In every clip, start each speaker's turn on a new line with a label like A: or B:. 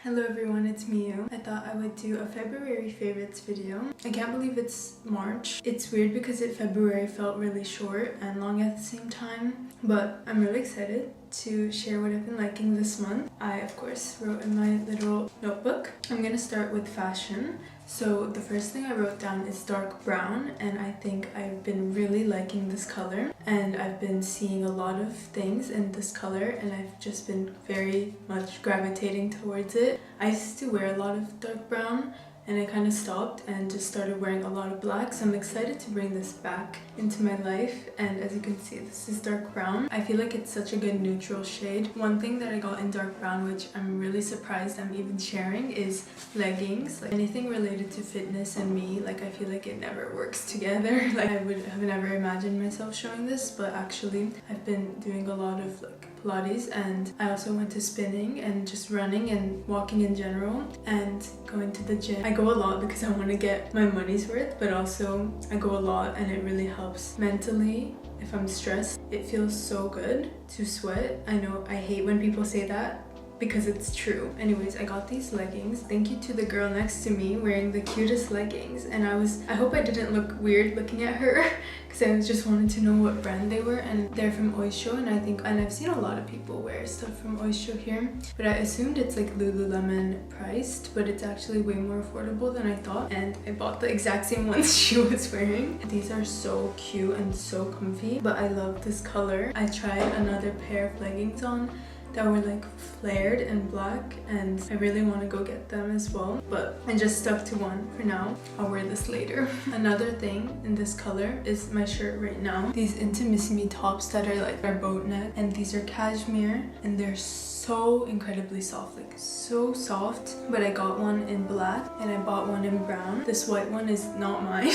A: Hello everyone, it's Miu. I thought I would do a February favorites video. I can't believe it's March. It's weird because February felt really short and long at the same time, but I'm really excited to share what I've been liking this month. I, of course, wrote in my little notebook. I'm gonna start with fashion. So the first thing I wrote down is dark brown, and I think I've been really liking this color, and I've been seeing a lot of things in this color and I've just been very much gravitating towards it. I used to wear a lot of dark brown and I kind of stopped and just started wearing a lot of black, so I'm excited to bring this back into my life. And as you can see, this is dark brown. I feel like it's such a good neutral shade. One thing that I got in dark brown, which I'm really surprised I'm even sharing, is leggings. Like anything related to fitness and me, like I feel like it never works together. Like I would have never imagined myself showing this, but actually I've been doing a lot of like Pilates, and I also went to spinning and just running and walking in general and going to the gym. I go a lot because I want to get my money's worth, but also I go a lot and it really helps mentally. If I'm stressed, it feels so good to sweat. I know I hate when people say that because it's true. Anyways, I got these leggings. Thank you to the girl next to me wearing the cutest leggings, and I hope I didn't look weird looking at her because I just wanted to know what brand they were, and they're from Oysho, and I've seen a lot of people wear stuff from Oysho here, but I assumed it's like Lululemon priced, but it's actually way more affordable than I thought, and I bought the exact same ones she was wearing. These are so cute and so comfy, but I love this color. I tried another pair of leggings on that were like flared and black, and I really want to go get them as well, but I just stuck to one for now. I'll wear this later. Another thing in this color is my shirt right now. These Intimissimi tops that are boat neck, and these are cashmere, and they're so incredibly soft, like so soft. But I got one in black and I bought one in brown. This white one is not mine.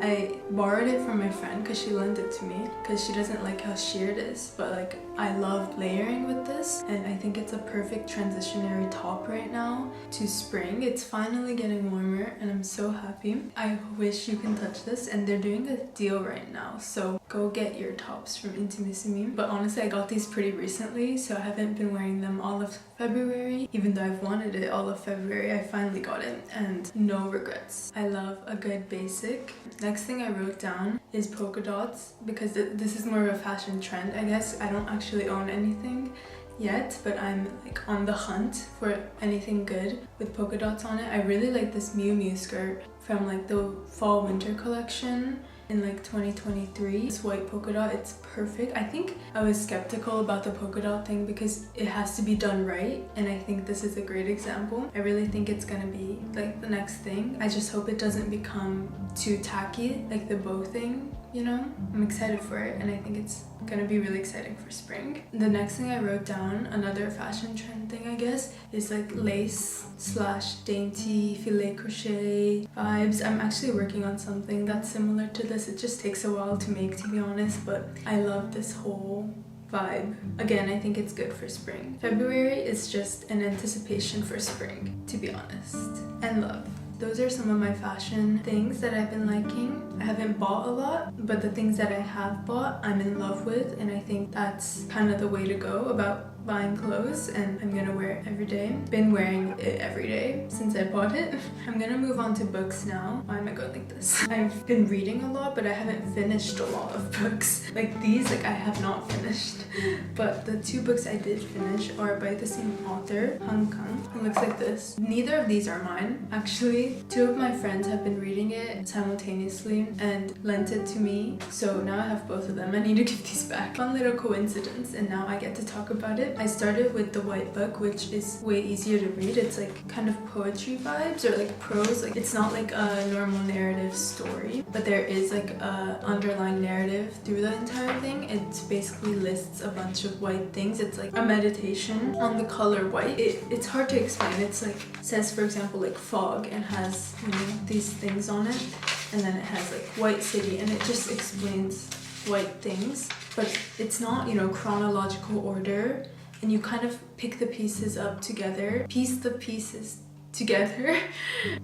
A: I borrowed it from my friend because she lent it to me because she doesn't like how sheer it is, but like I love layering with this, and I think it's a perfect transitionary top right now to spring. It's finally getting warmer and I'm so happy. I wish you can touch this, and they're doing a deal right now, so go get your tops from Intimissimi. But honestly, I got these pretty recently, so I haven't been wearing them all of February. Even though I've wanted it all of February, I finally got it and no regrets. I love a good basic. Next thing I wrote down is polka dots because this is more of a fashion trend, I guess. I don't actually own anything yet, but I'm like on the hunt for anything good with polka dots on it. I really like this Miu Miu skirt from like the fall winter collection in like 2023. This white polka dot, it's perfect. I think I was skeptical about the polka dot thing because it has to be done right, and I think this is a great example. I really think it's gonna be like the next thing. I just hope it doesn't become too tacky like the bow thing, you know? I'm excited for it, and I think it's gonna be really exciting for spring. The next thing I wrote down, another fashion trend thing I guess, is like lace / dainty filet crochet vibes. I'm actually working on something that's similar to this. It just takes a while to make, to be honest, but I love this whole vibe. Again, I think it's good for spring. February is just an anticipation for spring, to be honest, and love. Those are some of my fashion things that I've been liking. I haven't bought a lot, but the things that I have bought, I'm in love with, and I think that's kind of the way to go about buying clothes, and I'm gonna wear it every day. Been wearing it every day since I bought it. I'm gonna move on to books now. Why am I going like this? I've been reading a lot, but I haven't finished a lot of books. Like these, like I have not finished. But the two books I did finish are by the same author, Han Kang. It looks like this. Neither of these are mine, actually. Two of my friends have been reading it simultaneously and lent it to me, so now I have both of them. I need to give these back. Fun little coincidence, and now I get to talk about it. I started with the white book, which is way easier to read. It's like kind of poetry vibes or like prose. Like it's not like a normal narrative story, but there is like a underlying narrative through the entire thing. It basically lists a bunch of white things. It's like a meditation on the color white. It's hard to explain. It's like says, for example, like fog, and has, you know, these things on it, and then it has like white city, and it just explains white things, but it's not, you know, chronological order, and you kind of pick the pieces up together, piece the pieces together.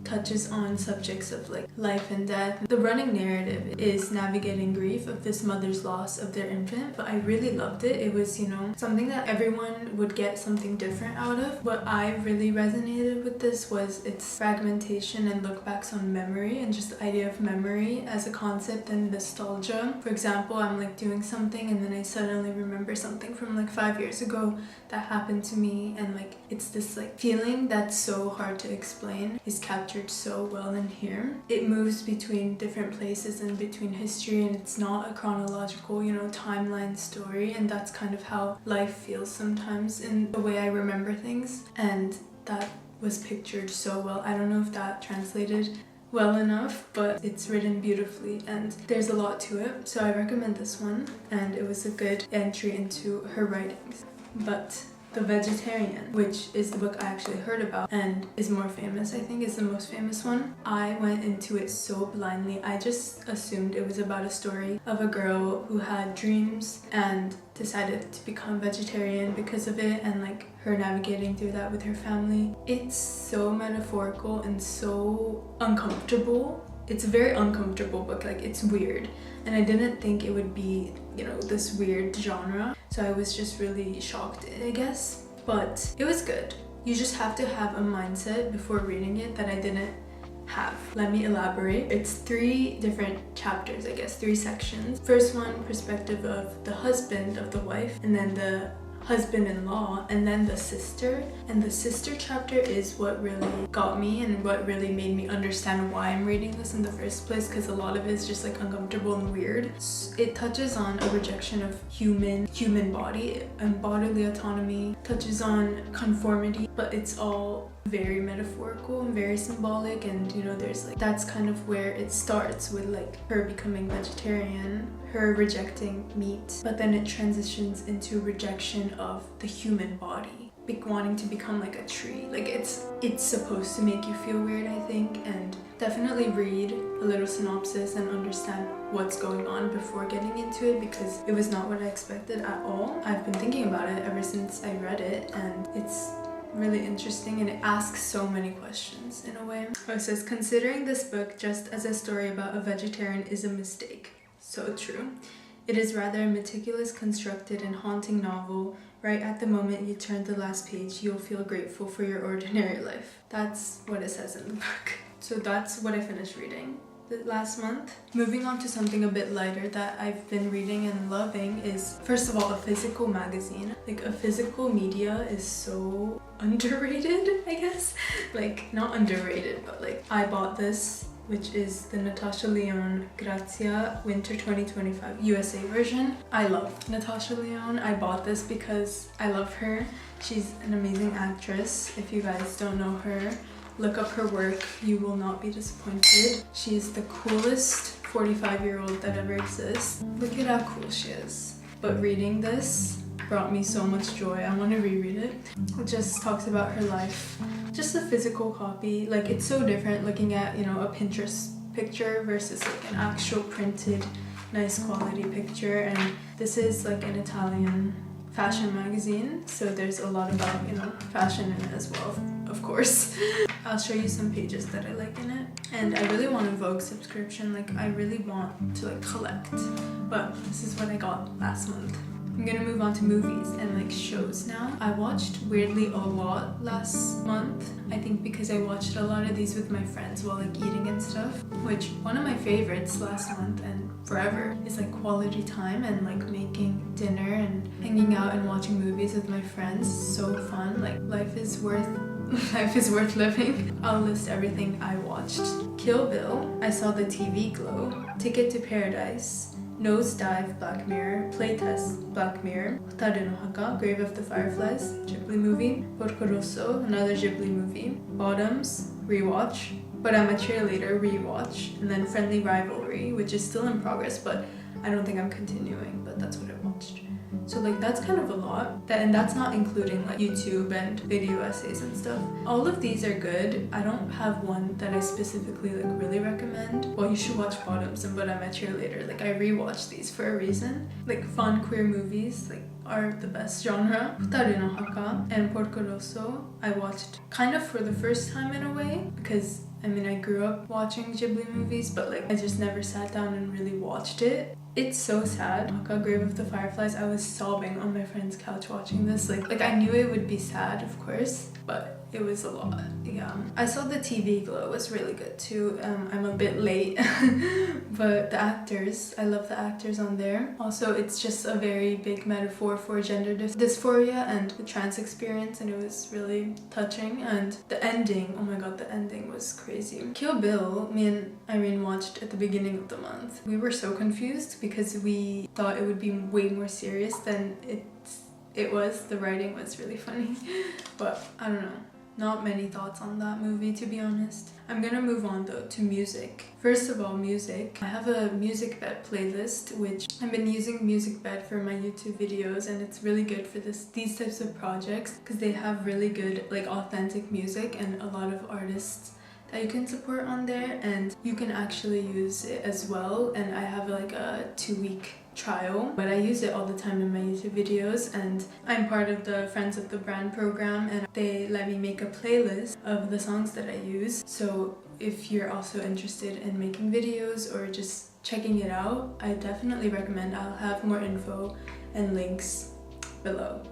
A: Touches on subjects of like life and death. The running narrative is navigating grief of this mother's loss of their infant, but I really loved it. It was, you know, something that everyone would get something different out of. What I really resonated with this was its fragmentation and look backs on memory, and just the idea of memory as a concept and nostalgia. For example, I'm like doing something and then I suddenly remember something from like 5 years ago that happened to me, and like it's this like feeling that's so hard to explain is captured so well in here. It moves between different places and between history, and it's not a chronological, you know, timeline story, and that's kind of how life feels sometimes in the way I remember things, and that was pictured so well. I don't know if that translated well enough, but it's written beautifully and there's a lot to it, so I recommend this one, and it was a good entry into her writings. But The Vegetarian, which is the book I actually heard about and is more famous, I think is the most famous one. I went into it so blindly. I just assumed it was about a story of a girl who had dreams and decided to become vegetarian because of it, and like her navigating through that with her family. It's so metaphorical and so uncomfortable. It's a very uncomfortable book, like it's weird, and I didn't think it would be, you know, this weird genre, so I was just really shocked, I guess, but it was good. You just have to have a mindset before reading it that I didn't have. Let me elaborate. It's 3 different chapters, I guess, 3 sections. First one, perspective of the husband of the wife, and then the husband-in-law, and then the sister. And the sister chapter is what really got me and what really made me understand why I'm reading this in the first place, because a lot of it is just like uncomfortable and weird. It touches on a rejection of human body and bodily autonomy, touches on conformity, but it's all very metaphorical and very symbolic, and you know, there's like, that's kind of where it starts with like her becoming vegetarian, her rejecting meat, but then it transitions into rejection of the human body, wanting to become like a tree. Like it's supposed to make you feel weird, I think, and definitely read a little synopsis and understand what's going on before getting into it, because it was not what I expected at all. I've been thinking about it ever since I read it, and it's really interesting, and it asks so many questions in a way. It says, considering this book just as a story about a vegetarian is a mistake. So true. It is rather a meticulous, constructed, and haunting novel. Right at the moment you turn the last page, you'll feel grateful for your ordinary life. That's what it says in the book. So that's what I finished reading last month. Moving on to something a bit lighter that I've been reading and loving is, first of all, a physical magazine. Like, a physical media is so underrated, I guess. Like, not underrated, but like, I bought this, which is the Natasha Lyonne Grazia Winter 2025 USA version. I love Natasha Lyonne. I bought this because I love her. She's an amazing actress. If you guys don't know her, look up her work. You will not be disappointed. She's the coolest 45-year-old that ever exists. Look at how cool she is. But reading this brought me so much joy. I want to reread it. It just talks about her life. Just a physical copy. Like, it's so different looking at, you know, a Pinterest picture versus like an actual printed, nice quality picture. And this is like an Italian fashion magazine, so there's a lot about, you know, fashion in it as well, of course. I'll show you some pages that I like in it. And I really want a Vogue subscription. Like, I really want to like collect, but this is what I got last month. I'm gonna move on to movies and like shows now. I watched weirdly a lot last month, I think because I watched a lot of these with my friends while like eating and stuff, which one of my favorites last month and forever is like quality time and like making dinner and hanging out and watching movies with my friends. So fun. Like, life is worth living. I'll list everything I watched. Kill Bill, I saw the TV Glow, Ticket to Paradise, Nosedive, Black Mirror, Playtest, Black Mirror, Hotaru no Haka, Grave of the Fireflies, Ghibli movie, Porco Rosso, another Ghibli movie, Bottoms, rewatch, But I'm a Cheerleader, rewatch, and then Friendly Rivalry, which is still in progress, but I don't think I'm continuing, but that's what I watched. So like that's kind of a lot. And that's not including like YouTube and video essays and stuff. All of these are good. I don't have one that I specifically like really recommend. Well, you should watch Bottoms and But I Met Your Later. Like I rewatched these for a reason. Like fun queer movies like are the best genre. Futari no Haka and Porco Rosso I watched kind of for the first time in a way, because I mean I grew up watching Ghibli movies, but like I just never sat down and really watched it. It's so sad. Haka, Grave of the Fireflies, I was sobbing on my friend's couch watching this. Like I knew it would be sad, of course, but it was a lot. Yeah, I saw the TV Glow was really good too. I'm a bit late but the actors, I love the actors on there. Also, it's just a very big metaphor for gender dysphoria and the trans experience, and it was really touching. And the ending, oh my god, the ending was crazy. Kill Bill, me and Irene watched at the beginning of the month. We were so confused because we thought it would be way more serious than it was. The writing was really funny but I don't know. Not many thoughts on that movie, to be honest. I'm gonna move on though to music. First of all, music. I have a music bed playlist, which I've been using music bed for my YouTube videos, and it's really good for these types of projects because they have really good like authentic music and a lot of artists that you can support on there, and you can actually use it as well. And I have like a 2-week trial, but I use it all the time in my YouTube videos, and I'm part of the Friends of the Brand program, and they let me make a playlist of the songs that I use. So if you're also interested in making videos or just checking it out, I definitely recommend. I'll have more info and links below.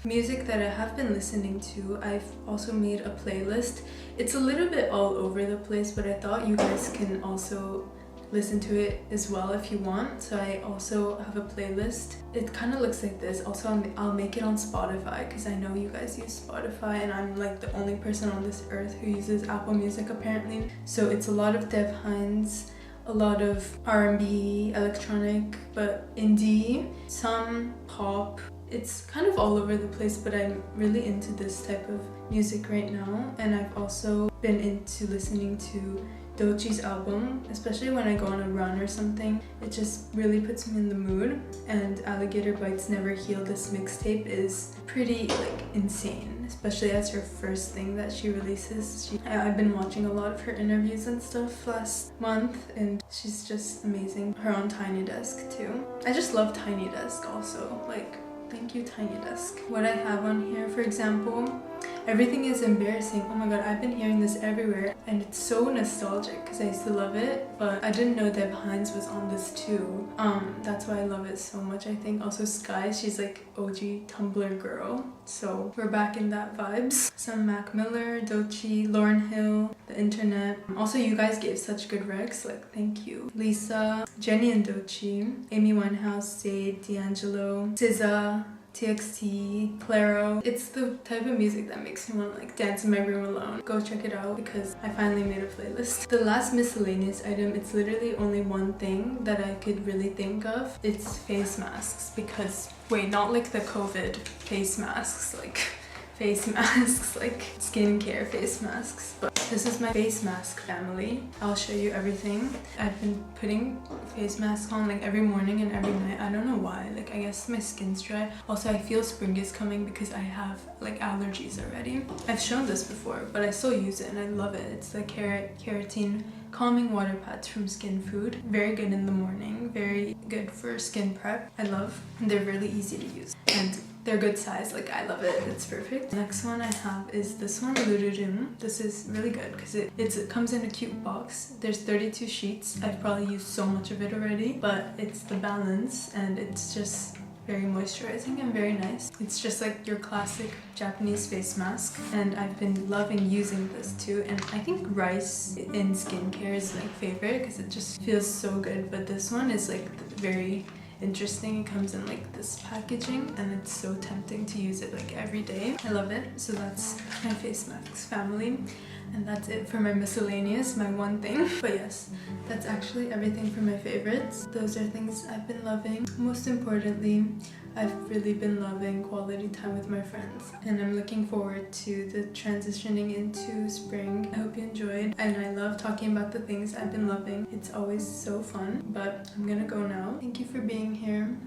A: Music that I have been listening to, I've also made a playlist. It's a little bit all over the place, but I thought you guys can also listen to it as well if you want. So I also have a playlist. It kind of looks like this. Also, I'll make it on Spotify because I know you guys use Spotify, and I'm like the only person on this earth who uses Apple Music apparently. So it's a lot of Dev Hynes, a lot of R&B, electronic, but indie, some pop. It's kind of all over the place, but I'm really into this type of music right now. And I've also been into listening to Dochi's album, especially when I go on a run or something. It just really puts me in the mood. And Alligator Bites Never Heal, this mixtape, is pretty like insane, especially as her first thing that she releases. I've been watching a lot of her interviews and stuff last month, and she's just amazing. Her on Tiny Desk too. I just love Tiny Desk also. Like, thank you, Tiny Desk. What I have on here, for example, Everything Is Embarrassing. Oh my god, I've been hearing this everywhere, and it's so nostalgic because I used to love it, but I didn't know Deb Hynes was on this too. That's why I love it so much, I think. Also Sky, she's like OG Tumblr girl, so we're back in that vibes. Some Mac Miller, Doechii, Lauryn Hill, The Internet. Also, you guys gave such good recs, like thank you. Lisa, Jenny and Doechii, Amy Winehouse, Sade, D'Angelo, SZA, TXT, Claro. It's the type of music that makes me want to like dance in my room alone. Go check it out because I finally made a playlist. The last miscellaneous item, it's literally only one thing that I could really think of. It's face masks, because wait, not like the COVID face masks, like face masks, like skincare face masks, but this is my face mask family. I'll show you everything. I've been putting face masks on like every morning and every night. I don't know why, like I guess my skin's dry. Also, I feel spring is coming because I have like allergies already. I've shown this before, but I still use it and I love it. It's the keratin calming water pads from Skin Food. Very good in the morning, very good for skin prep. I love, and they're really easy to use, and they're good size. Like I love it, it's perfect. Next one I have is this one, Lururum. This is really good because it comes in a cute box. There's 32 sheets. I've probably used so much of it already, but it's the balance, and it's just very moisturizing and very nice. It's just like your classic Japanese face mask, and I've been loving using this too. And I think rice in skincare is my favorite because it just feels so good, but this one is like very interesting. It comes in like this packaging, and it's so tempting to use it like every day. I love it. So that's my face masks family, and that's it for my miscellaneous, my one thing. But yes, that's actually everything for my favorites. Those are things I've been loving. Most importantly, I've really been loving quality time with my friends, and I'm looking forward to the transitioning into spring. I hope you enjoyed, and I love talking about the things I've been loving. It's always so fun, but I'm gonna go now. Thank you for being here.